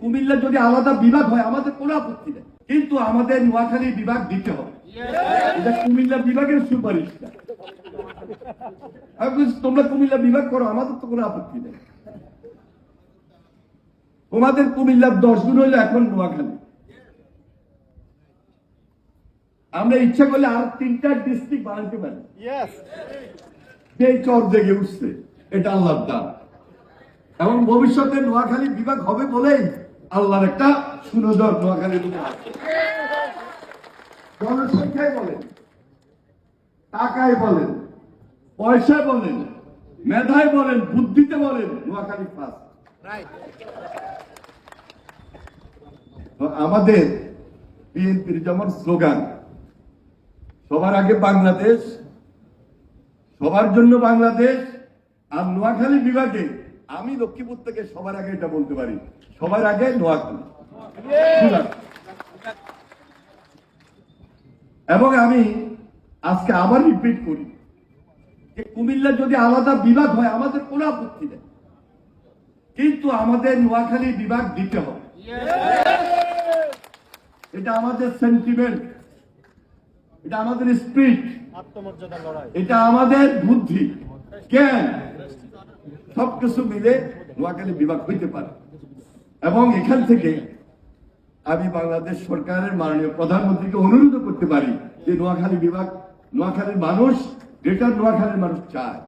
কুমিল্লা যদি আলাদা বিভাগ হয় আমাদের কোনো আপত্তি নেই, কিন্তু আমাদের নোয়াখালী বিভাগ দিতে হবে। এটা কুমিল্লা বিভাগের সুপারিশ না। তোমরা কুমিল্লা বিভাগ করো, আমাদের তো কোনো আপত্তি নেই। তোমাদের কুমিল্লার 10 গুণ হইলো এখন নোয়াখালী। আমরা ইচ্ছা করলে আর 3টা ডিস্ট্রিক্ট বানাতে পারি। সেই চর জেগে উঠছে, এটা আল্লাহর দান। এবং ভবিষ্যতে নোয়াখালী বিভাগ হবে বলেই আল্লাহর একটা সুনজর নোয়াখালীর উপর আছে। জনসংখ্যায় বলেন, টাকায় বলেন, পয়সায় বলেন, মেধায় বলেন, বুদ্ধিতে বলেন, নোয়াখালী ফার্স্ট। আমাদের বিএনপির যেমন স্লোগান, সবার আগে বাংলাদেশ, সবার জন্য বাংলাদেশ। আর নোয়াখালী বিভাগে আমি লক্ষ্মীপুর থেকে সবার আগে এটা বলতে পারি, সবার আগে নোয়াখালী। এবং আমি আজকে আবার রিপিট করি যে কুমিল্লা যদি আলাদা বিভাগ হয় আমাদের কোনো আপত্তি নেই, কিন্তু আমাদের নোয়াখালী বিভাগ দিতে হবে। এটা আমাদের সেন্টিমেন্ট, এটা আমাদের স্পিরিট, আত্মমর্যাদার লড়াই, এটা আমাদের বুদ্ধি জ্ঞান সবকিছু মিলে নোয়াখালী বিভাগ হইতে পারে। এবং এখান থেকে আমি বাংলাদেশ সরকারের মাননীয় প্রধানমন্ত্রীকে অনুরোধ করতে পারি যে নোয়াখালী বিভাগ, নোয়াখালীর মানুষ, গ্রেটার নোয়াখালীর মানুষ চায়।